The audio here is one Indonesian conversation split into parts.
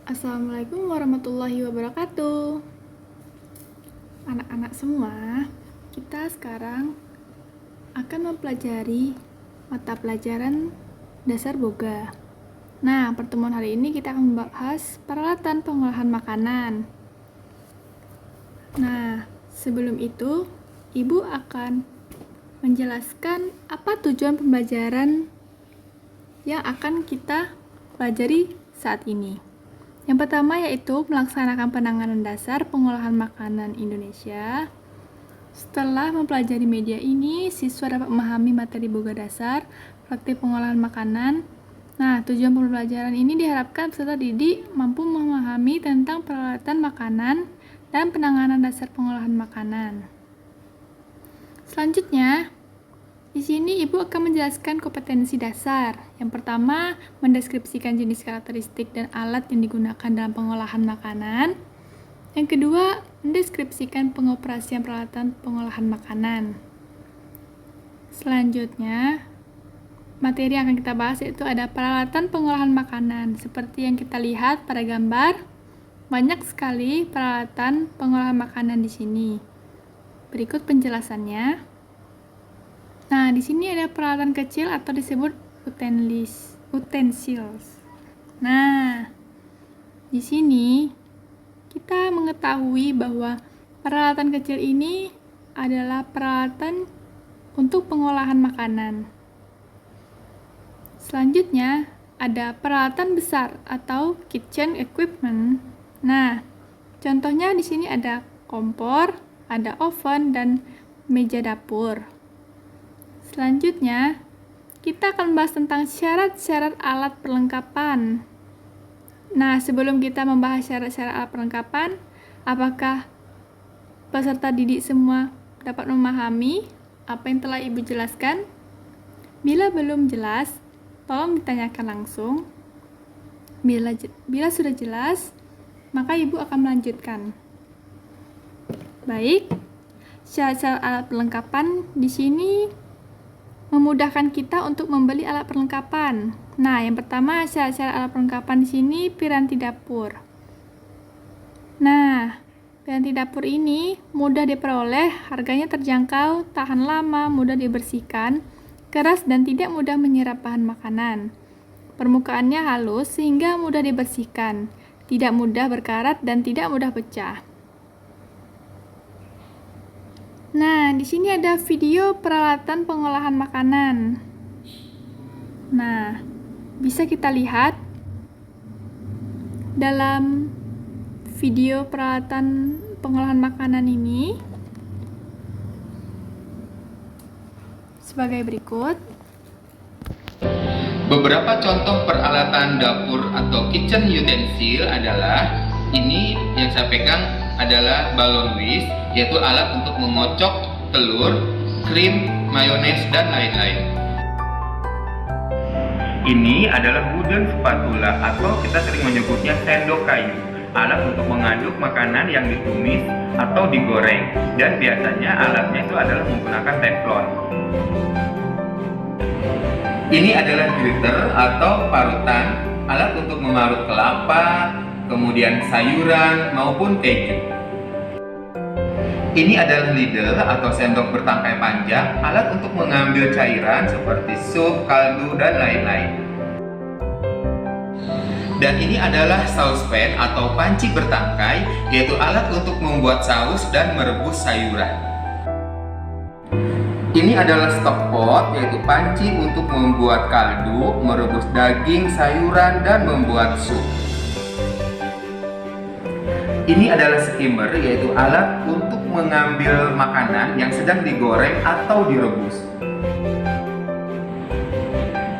Assalamualaikum warahmatullahi wabarakatuh. Anak-anak semua, kita sekarang akan mempelajari mata pelajaran dasar boga. Nah, pertemuan hari ini kita akan membahas peralatan pengolahan makanan. Nah, sebelum itu, Ibu akan menjelaskan apa tujuan pembelajaran yang akan kita pelajari saat ini. Yang pertama yaitu melaksanakan penanganan dasar pengolahan makanan Indonesia. Setelah mempelajari media ini, siswa dapat memahami materi boga dasar, praktik pengolahan makanan. Nah, tujuan pembelajaran ini diharapkan peserta didik mampu memahami tentang peralatan makanan dan penanganan dasar pengolahan makanan. Selanjutnya, di sini Ibu akan menjelaskan kompetensi dasar. Yang pertama, mendeskripsikan jenis karakteristik dan alat yang digunakan dalam pengolahan makanan. Yang kedua, mendeskripsikan pengoperasian peralatan pengolahan makanan. Selanjutnya, materi yang akan kita bahas yaitu ada peralatan pengolahan makanan. Seperti yang kita lihat pada gambar, banyak sekali peralatan pengolahan makanan di sini. Berikut penjelasannya. Nah, di sini ada peralatan kecil atau disebut utensils. Nah, di sini kita mengetahui bahwa peralatan kecil ini adalah peralatan untuk pengolahan makanan. Selanjutnya, ada peralatan besar atau kitchen equipment. Nah, contohnya di sini ada kompor, ada oven, dan meja dapur. Selanjutnya, kita akan membahas tentang syarat-syarat alat perlengkapan. Nah, sebelum kita membahas syarat-syarat alat perlengkapan, apakah peserta didik semua dapat memahami apa yang telah Ibu jelaskan? Bila belum jelas, tolong ditanyakan langsung. Bila sudah jelas, maka Ibu akan melanjutkan. Baik, syarat-syarat alat perlengkapan di sini memudahkan kita untuk membeli alat perlengkapan. Nah, yang pertama syarat-syarat alat perlengkapan di sini piranti dapur. Nah, piranti dapur ini mudah diperoleh, harganya terjangkau, tahan lama, mudah dibersihkan, keras dan tidak mudah menyerap bahan makanan. Permukaannya halus sehingga mudah dibersihkan, tidak mudah berkarat dan tidak mudah pecah. Nah, di sini ada video peralatan pengolahan makanan. Nah, bisa kita lihat dalam video peralatan pengolahan makanan ini sebagai berikut. Beberapa contoh peralatan dapur atau kitchen utensil adalah ini yang saya pegang adalah balon whisk, yaitu alat untuk mengocok telur, krim, mayones, dan lain-lain. Ini adalah wooden spatula atau kita sering menyebutnya sendok kayu, alat untuk mengaduk makanan yang ditumis atau digoreng, dan biasanya alatnya itu adalah menggunakan teflon. Ini adalah gritter atau parutan, alat untuk memarut kelapa, kemudian sayuran maupun keju. Ini adalah ladle atau sendok bertangkai panjang, alat untuk mengambil cairan seperti sup, kaldu, dan lain-lain. Dan ini adalah saucepan atau panci bertangkai, yaitu alat untuk membuat saus dan merebus sayuran. Ini adalah stockpot, yaitu panci untuk membuat kaldu, merebus daging, sayuran, dan membuat sup. Ini adalah skimmer, yaitu alat untuk mengambil makanan yang sedang digoreng atau direbus.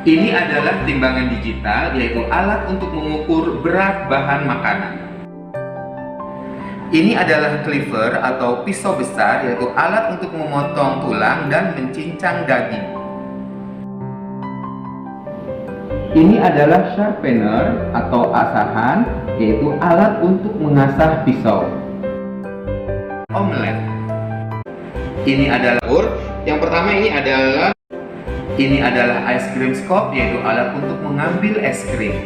Ini adalah timbangan digital, yaitu alat untuk mengukur berat bahan makanan. Ini adalah cleaver atau pisau besar, yaitu alat untuk memotong tulang dan mencincang daging. Ini adalah sharpener atau asahan, yaitu alat untuk mengasah pisau. Omelet. Ini adalah yang pertama ini adalah ice cream scoop, yaitu alat untuk mengambil es krim.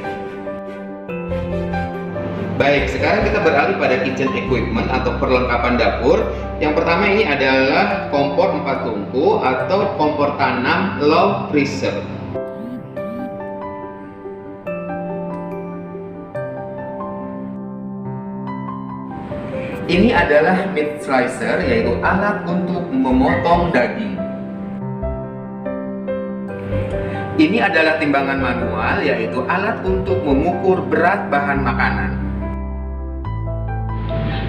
Baik, sekarang kita beralih pada kitchen equipment atau perlengkapan dapur. Yang pertama ini adalah kompor 4 tungku atau kompor tanam low pressure. Ini adalah meat slicer, yaitu alat untuk memotong daging. Ini adalah timbangan manual, yaitu alat untuk mengukur berat bahan makanan.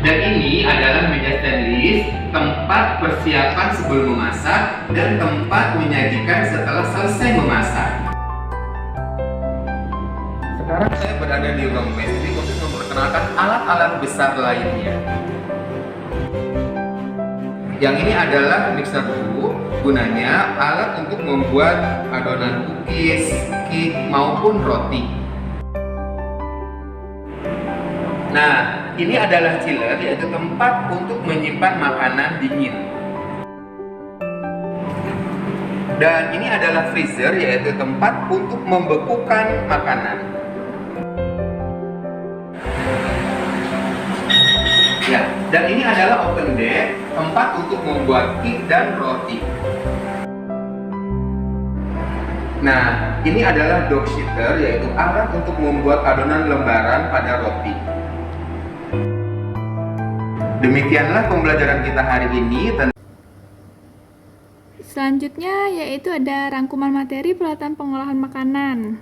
Dan ini adalah meja stainless, tempat persiapan sebelum memasak dan tempat menyajikan setelah selesai memasak. Sekarang saya berada di ruang pastry untuk memperkenalkan alat-alat besar lainnya. Yang ini adalah mixer dulu, gunanya alat untuk membuat adonan cookies, cake maupun roti. Nah, ini adalah chiller, yaitu tempat untuk menyimpan makanan dingin. Dan ini adalah freezer, yaitu tempat untuk membekukan makanan. Ya, dan ini adalah oven deck, tempat untuk membuat cake dan roti. Nah, ini adalah dough sheeter, yaitu alat untuk membuat adonan lembaran pada roti. Demikianlah pembelajaran kita hari ini. Selanjutnya yaitu ada rangkuman materi peralatan pengolahan makanan.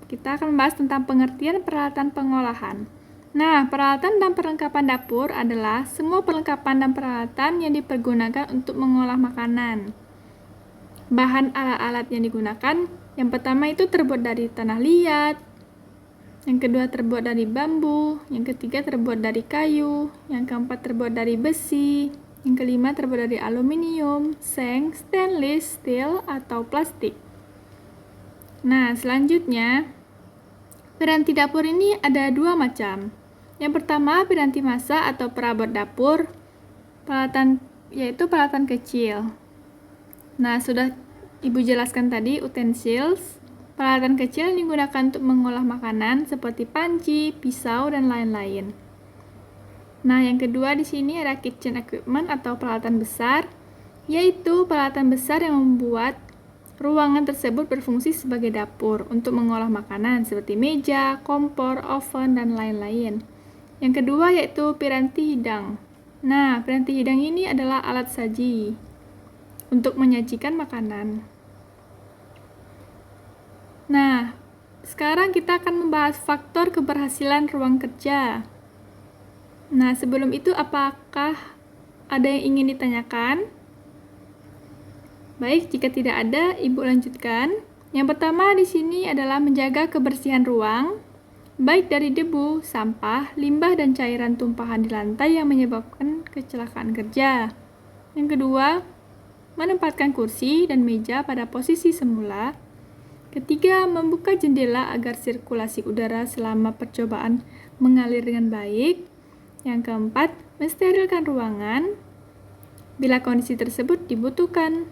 Kita akan membahas tentang pengertian peralatan pengolahan. Nah, peralatan dan perlengkapan dapur adalah semua perlengkapan dan peralatan yang dipergunakan untuk mengolah makanan. Bahan alat-alat yang digunakan, yang pertama itu terbuat dari tanah liat, yang kedua terbuat dari bambu, yang ketiga terbuat dari kayu, yang keempat terbuat dari besi, yang kelima terbuat dari aluminium, seng, stainless, steel, atau plastik. Nah, selanjutnya, piranti dapur ini ada dua macam. Yang pertama, piranti masak atau perabot dapur, yaitu peralatan kecil. Nah, sudah Ibu jelaskan tadi, utensils, peralatan kecil yang digunakan untuk mengolah makanan seperti panci, pisau, dan lain-lain. Nah, yang kedua di sini ada kitchen equipment atau peralatan besar, yaitu peralatan besar yang membuat ruangan tersebut berfungsi sebagai dapur untuk mengolah makanan seperti meja, kompor, oven, dan lain-lain. Yang kedua yaitu piranti hidang. Nah, piranti hidang ini adalah alat saji untuk menyajikan makanan. Nah, sekarang kita akan membahas faktor keberhasilan ruang kerja. Nah, sebelum itu apakah ada yang ingin ditanyakan? Baik, jika tidak ada, Ibu lanjutkan. Yang pertama di sini adalah menjaga kebersihan ruang, baik dari debu, sampah, limbah, dan cairan tumpahan di lantai yang menyebabkan kecelakaan kerja. Yang kedua, menempatkan kursi dan meja pada posisi semula. Ketiga, membuka jendela agar sirkulasi udara selama percobaan mengalir dengan baik. Yang keempat, mensterilkan ruangan bila kondisi tersebut dibutuhkan.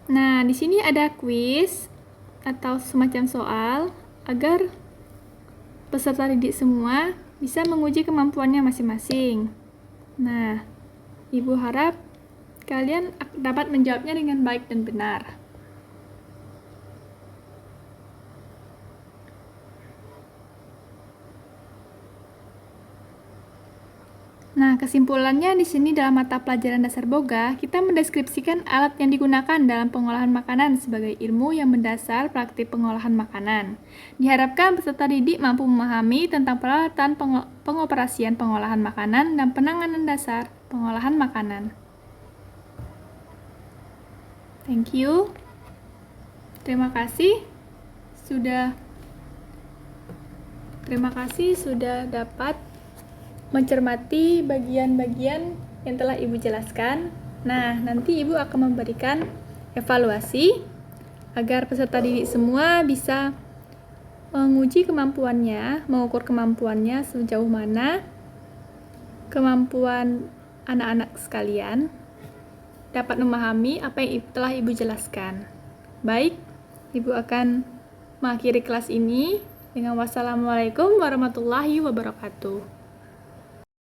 Nah, di sini ada kuis atau semacam soal agar peserta didik semua bisa menguji kemampuannya masing-masing. Nah, Ibu harap kalian dapat menjawabnya dengan baik dan benar. Nah, kesimpulannya di sini dalam mata pelajaran dasar Boga, kita mendeskripsikan alat yang digunakan dalam pengolahan makanan sebagai ilmu yang mendasar praktik pengolahan makanan. Diharapkan peserta didik mampu memahami tentang peralatan pengoperasian pengolahan makanan dan penanganan dasar pengolahan makanan. Thank you. Terima kasih sudah dapat mencermati bagian-bagian yang telah Ibu jelaskan. Nah, nanti Ibu akan memberikan evaluasi agar peserta didik semua bisa menguji kemampuannya, mengukur kemampuannya sejauh mana kemampuan anak-anak sekalian dapat memahami apa yang telah Ibu jelaskan. Baik, Ibu akan mengakhiri kelas ini. dengan wassalamualaikum warahmatullahi wabarakatuh.